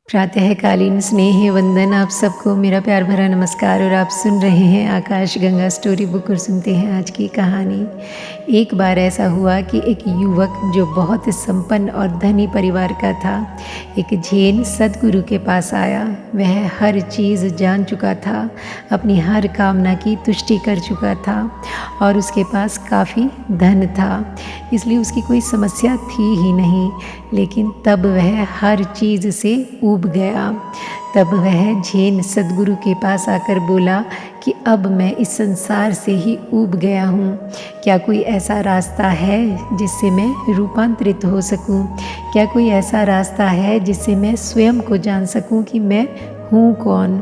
प्रातःकालीन स्नेह वंदन आप सबको मेरा प्यार भरा नमस्कार। और आप सुन रहे हैं आकाश गंगा स्टोरी बुक और सुनते हैं आज की कहानी। एक बार ऐसा हुआ कि एक युवक जो बहुत संपन्न और धनी परिवार का था, एक जैन सद्गुरु के पास आया। वह हर चीज़ जान चुका था, अपनी हर कामना की तुष्टि कर चुका था और उसके पास काफ़ी धन था, इसलिए उसकी कोई समस्या थी ही नहीं। लेकिन तब वह हर चीज़ से ऊब गया। तब वह जैन सद्गुरु के पास आकर बोला कि अब मैं इस संसार से ही ऊब गया हूँ। क्या कोई ऐसा रास्ता है जिससे मैं रूपांतरित हो सकूँ? क्या कोई ऐसा रास्ता है जिससे मैं स्वयं को जान सकूँ कि मैं हूँ कौन?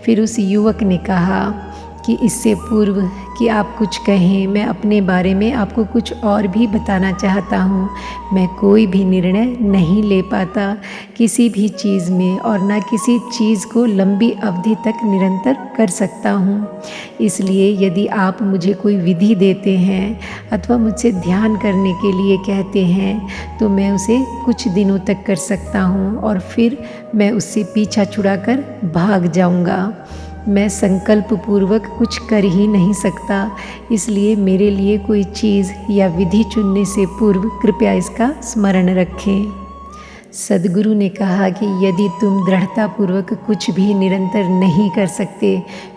फिर उस युवक ने कहा कि इससे पूर्व कि आप कुछ कहें, मैं अपने बारे में आपको कुछ और भी बताना चाहता हूँ। मैं कोई भी निर्णय नहीं ले पाता किसी भी चीज़ में, और न किसी चीज़ को लंबी अवधि तक निरंतर कर सकता हूँ। इसलिए यदि आप मुझे कोई विधि देते हैं अथवा मुझसे ध्यान करने के लिए कहते हैं तो मैं उसे कुछ दिनों तक कर सकता हूँ और फिर मैं उससे पीछा छुड़ाकर भाग जाऊँगा। मैं संकल्प पूर्वक कुछ कर ही नहीं सकता, इसलिए मेरे लिए कोई चीज़ या विधि चुनने से पूर्व कृपया इसका स्मरण रखें। सद्गुरु ने कहा कि यदि तुम दृढ़तापूर्वक कुछ भी निरंतर नहीं कर सकते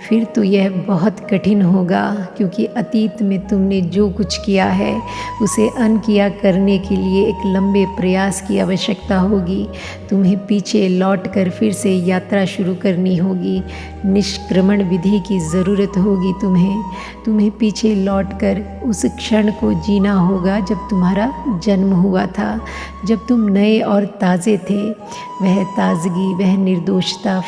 फिर तो यह बहुत कठिन होगा, क्योंकि अतीत में तुमने जो कुछ किया है उसे अनकिया करने के लिए एक लंबे प्रयास की आवश्यकता होगी। तुम्हें पीछे लौटकर फिर से यात्रा शुरू करनी होगी। निष्क्रमण विधि की ज़रूरत होगी। तुम्हें पीछे लौटकर उस क्षण को जीना होगा जब तुम्हारा जन्म हुआ था, जब तुम नए और ताज़े थे। वह ताजगी, वह निर्दोषता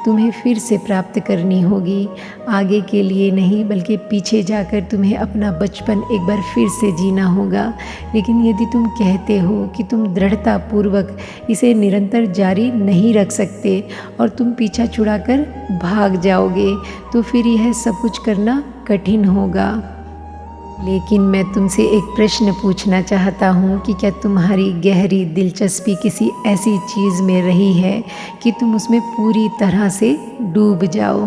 तुम्हें फिर से प्राप्त करनी होगी। आगे के लिए नहीं, बल्कि पीछे जाकर तुम्हें अपना बचपन एक बार फिर से जीना होगा। लेकिन यदि तुम कहते हो कि तुम दृढ़तापूर्वक इसे निरंतर जारी नहीं रख सकते और तुम पीछा छुड़ाकर भाग जाओगे तो फिर यह सब कुछ करना कठिन होगा। लेकिन मैं तुमसे एक प्रश्न पूछना चाहता हूँ कि क्या तुम्हारी गहरी दिलचस्पी किसी ऐसी चीज़ में रही है कि तुम उसमें पूरी तरह से डूब जाओ?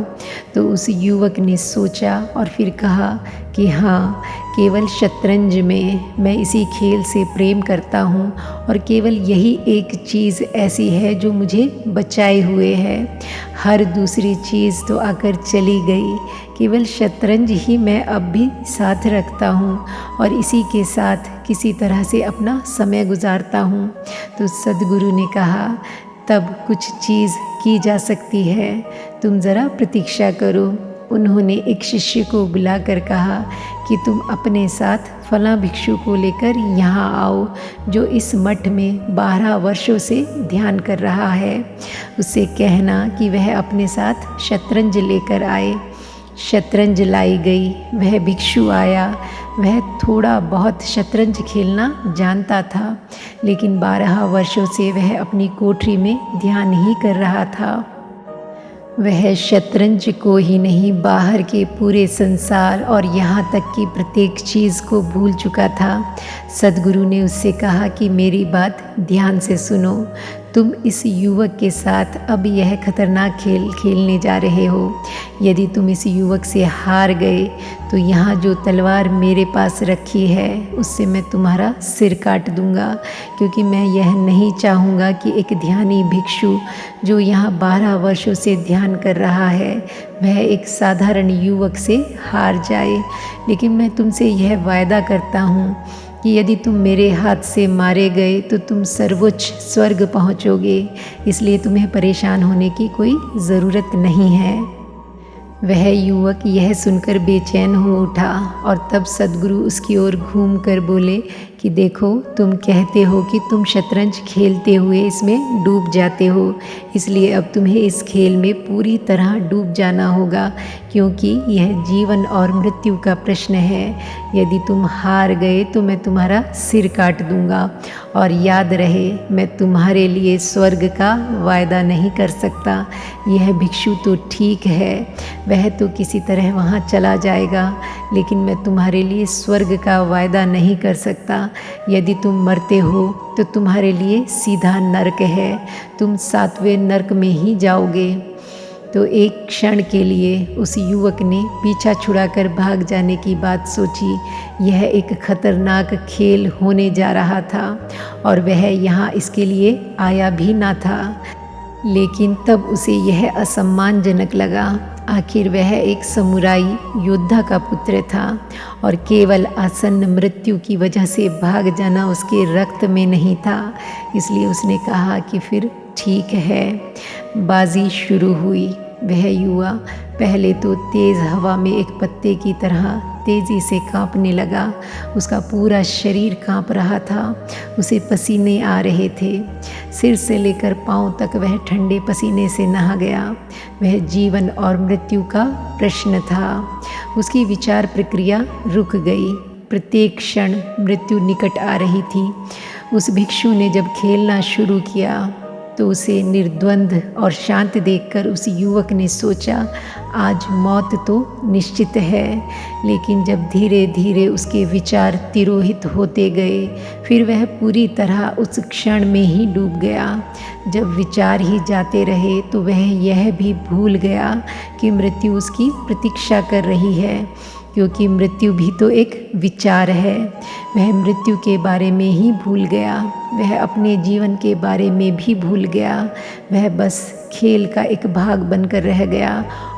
तो उस युवक ने सोचा और फिर कहा कि हाँ, केवल शतरंज में मैं इसी खेल से प्रेम करता हूँ और केवल यही एक चीज़ ऐसी है जो मुझे बचाए हुए है। हर दूसरी चीज़ तो आकर चली गई, केवल शतरंज ही मैं अब भी साथ रखता हूँ और इसी के साथ किसी तरह से अपना समय गुजारता हूँ। तो सद्गुरु ने कहा, तब कुछ चीज़ की जा सकती है, तुम ज़रा प्रतीक्षा करो। उन्होंने एक शिष्य को बुलाकर कहा कि तुम अपने साथ फलां भिक्षु को लेकर यहाँ आओ, जो इस मठ में 12 वर्षों से ध्यान कर रहा है। उससे कहना कि वह अपने साथ शतरंज लेकर आए। शतरंज लाई गई। वह भिक्षु आया। वह थोड़ा बहुत शतरंज खेलना जानता था, लेकिन 12 वर्षों से वह अपनी कोठरी में ध्यान ही कर रहा था। वह शतरंज को ही नहीं, बाहर के पूरे संसार और यहाँ तक कि प्रत्येक चीज़ को भूल चुका था। सद्गुरु ने उससे कहा कि मेरी बात ध्यान से सुनो। तुम इस युवक के साथ अब यह खतरनाक खेल खेलने जा रहे हो। यदि तुम इस युवक से हार गए तो यहाँ जो तलवार मेरे पास रखी है उससे मैं तुम्हारा सिर काट दूंगा, क्योंकि मैं यह नहीं चाहूँगा कि एक ध्यानी भिक्षु जो यहाँ 12 वर्षों से ध्यान कर रहा है वह एक साधारण युवक से हार जाए। लेकिन मैं तुमसे यह वायदा करता हूँ कि यदि तुम मेरे हाथ से मारे गए तो तुम सर्वोच्च स्वर्ग पहुँचोगे, इसलिए तुम्हें परेशान होने की कोई ज़रूरत नहीं है। वह युवक यह सुनकर बेचैन हो उठा और तब सद्गुरु उसकी ओर घूम कर बोले कि देखो, तुम कहते हो कि तुम शतरंज खेलते हुए इसमें डूब जाते हो, इसलिए अब तुम्हें इस खेल में पूरी तरह डूब जाना होगा, क्योंकि यह जीवन और मृत्यु का प्रश्न है। यदि तुम हार गए तो मैं तुम्हारा सिर काट दूंगा, और याद रहे, मैं तुम्हारे लिए स्वर्ग का वायदा नहीं कर सकता। यह भिक्षु तो ठीक है, वह तो किसी तरह वहाँ चला जाएगा, लेकिन मैं तुम्हारे लिए स्वर्ग का वायदा नहीं कर सकता। यदि तुम मरते हो तो तुम्हारे लिए सीधा नरक है, तुम 7वें नरक में ही जाओगे। तो एक क्षण के लिए उस युवक ने पीछा छुड़ाकर भाग जाने की बात सोची। यह एक खतरनाक खेल होने जा रहा था और वह यहाँ इसके लिए आया भी ना था। लेकिन तब उसे यह असम्मानजनक लगा। आखिर वह एक समुराई योद्धा का पुत्र था और केवल आसन्न मृत्यु की वजह से भाग जाना उसके रक्त में नहीं था। इसलिए उसने कहा कि फिर ठीक है। बाजी शुरू हुई। वह युवा पहले तो तेज़ हवा में एक पत्ते की तरह तेज़ी से कांपने लगा। उसका पूरा शरीर कांप रहा था, उसे पसीने आ रहे थे। सिर से लेकर पांव तक वह ठंडे पसीने से नहा गया। वह जीवन और मृत्यु का प्रश्न था। उसकी विचार प्रक्रिया रुक गई। प्रत्येक क्षण मृत्यु निकट आ रही थी। उस भिक्षु ने जब खेलना शुरू किया तो उसे निर्द्वंद और शांत देखकर उस युवक ने सोचा, आज मौत तो निश्चित है। लेकिन जब धीरे धीरे उसके विचार तिरोहित होते गए, फिर वह पूरी तरह उस क्षण में ही डूब गया। जब विचार ही जाते रहे तो वह यह भी भूल गया कि मृत्यु उसकी प्रतीक्षा कर रही है, क्योंकि मृत्यु भी तो एक विचार है। वह मृत्यु के बारे में ही भूल गया, वह अपने जीवन के बारे में भी भूल गया। वह बस खेल का एक भाग बनकर रह गया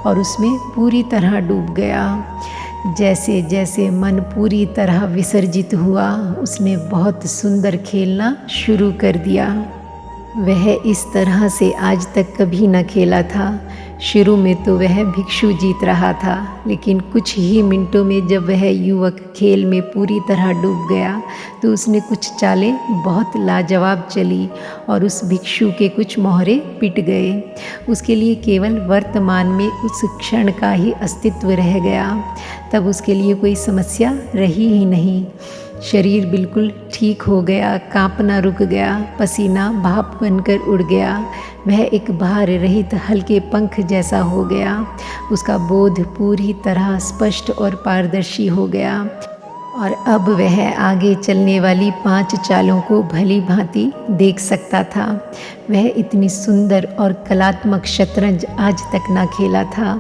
और उसमें पूरी तरह डूब गया। जैसे जैसे मन पूरी तरह विसर्जित हुआ, उसने बहुत सुंदर खेलना शुरू कर दिया। वह इस तरह से आज तक कभी न खेला था। शुरू में तो वह भिक्षु जीत रहा था, लेकिन कुछ ही मिनटों में जब वह युवक खेल में पूरी तरह डूब गया तो उसने कुछ चालें बहुत लाजवाब चली और उस भिक्षु के कुछ मोहरे पिट गए। उसके लिए केवल वर्तमान में उस क्षण का ही अस्तित्व रह गया। तब उसके लिए कोई समस्या रही ही नहीं। शरीर बिल्कुल ठीक हो गया, कांपना रुक गया, पसीना भाप बनकर उड़ गया। वह एक भार रहित हल्के पंख जैसा हो गया। उसका बोध पूरी तरह स्पष्ट और पारदर्शी हो गया और अब वह आगे चलने वाली 5 चालों को भली भांति देख सकता था। वह इतनी सुंदर और कलात्मक शतरंज आज तक ना खेला था।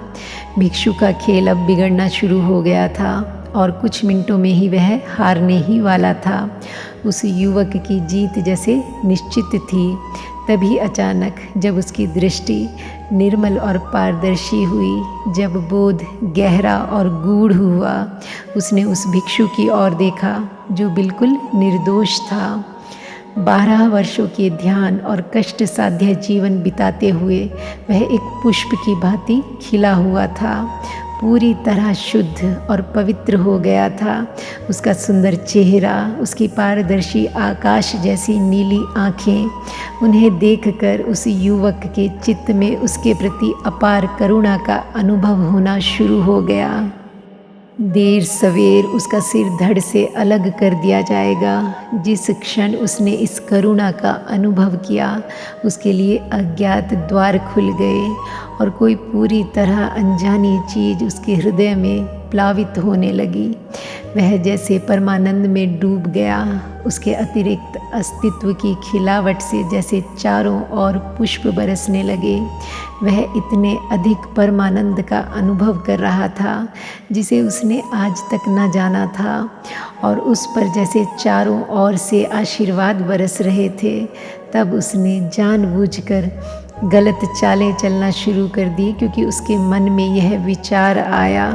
भिक्षु का खेल अब बिगड़ना शुरू हो गया था और कुछ मिनटों में ही वह हारने ही वाला था। उस युवक की जीत जैसे निश्चित थी। तभी अचानक जब उसकी दृष्टि निर्मल और पारदर्शी हुई, जब बोध गहरा और गूढ़ हुआ, उसने उस भिक्षु की ओर देखा जो बिल्कुल निर्दोष था। 12 वर्षों के ध्यान और कष्ट साध्य जीवन बिताते हुए वह एक पुष्प की भांति खिला हुआ था, पूरी तरह शुद्ध और पवित्र हो गया था। उसका सुंदर चेहरा, उसकी पारदर्शी आकाश जैसी नीली आँखें, उन्हें देखकर उस युवक के चित्त में उसके प्रति अपार करुणा का अनुभव होना शुरू हो गया। देर सवेर उसका सिर धड़ से अलग कर दिया जाएगा। जिस क्षण उसने इस करुणा का अनुभव किया, उसके लिए अज्ञात द्वार खुल गए और कोई पूरी तरह अनजानी चीज़ उसके हृदय में प्लावित होने लगी। वह जैसे परमानंद में डूब गया। उसके अतिरिक्त अस्तित्व की खिलावट से जैसे चारों ओर पुष्प बरसने लगे। वह इतने अधिक परमानंद का अनुभव कर रहा था जिसे उसने आज तक न जाना था, और उस पर जैसे चारों ओर से आशीर्वाद बरस रहे थे। तब उसने जानबूझकर गलत चालें चलना शुरू कर दी, क्योंकि उसके मन में यह विचार आया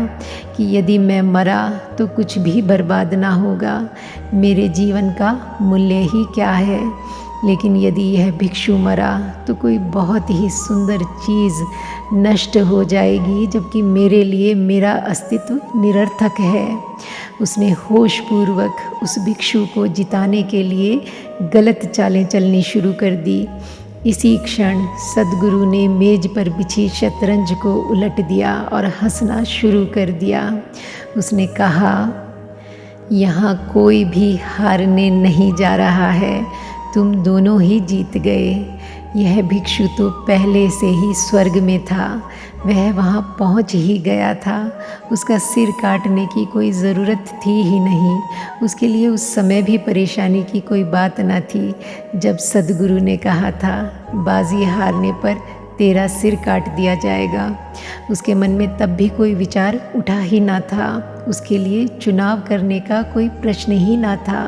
कि यदि मैं मरा तो कुछ भी बर्बाद ना होगा, मेरे जीवन का मूल्य ही क्या है। लेकिन यदि यह भिक्षु मरा तो कोई बहुत ही सुंदर चीज़ नष्ट हो जाएगी, जबकि मेरे लिए मेरा अस्तित्व निरर्थक है। उसने होशपूर्वक उस भिक्षु को जिताने के लिए गलत चालें चलनी शुरू कर दी। इसी क्षण सद्गुरु ने मेज पर बिछी शतरंज को उलट दिया और हंसना शुरू कर दिया। उसने कहा, यहाँ कोई भी हारने नहीं जा रहा है, तुम दोनों ही जीत गए। यह भिक्षु तो पहले से ही स्वर्ग में था, वह वहाँ पहुँच ही गया था, उसका सिर काटने की कोई ज़रूरत थी ही नहीं, उसके लिए उस समय भी परेशानी की कोई बात न थी। जब सद्गुरु ने कहा था बाजी हारने पर तेरा सिर काट दिया जाएगा, उसके मन में तब भी कोई विचार उठा ही ना था, उसके लिए चुनाव करने का कोई प्रश्न ही ना था।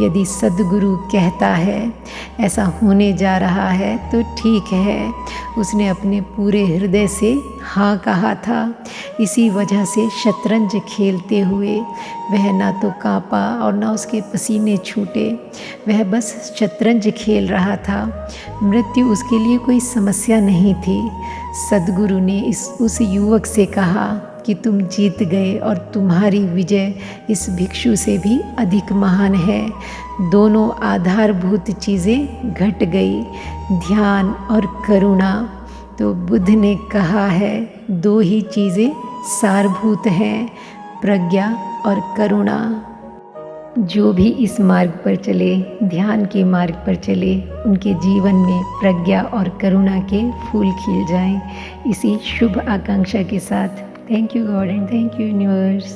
यदि सद्गुरु कहता है ऐसा होने जा रहा है तो ठीक है, उसने अपने पूरे हृदय से हाँ कहा था। इसी वजह से शतरंज खेलते हुए वह ना तो काँपा और ना उसके पसीने छूटे, वह बस शतरंज खेल रहा था। मृत्यु उसके लिए कोई समस्या नहीं थी। सद्गुरु ने उस युवक से कहा कि तुम जीत गए और तुम्हारी विजय इस भिक्षु से भी अधिक महान है। दोनों आधारभूत चीज़ें घट गई, ध्यान और करुणा। तो बुद्ध ने कहा है दो ही चीज़ें सारभूत हैं, प्रज्ञा और करुणा। जो भी इस मार्ग पर चले, ध्यान के मार्ग पर चले, उनके जीवन में प्रज्ञा और करुणा के फूल खिल जाएं। इसी शुभ आकांक्षा के साथ thank you God and thank you universe.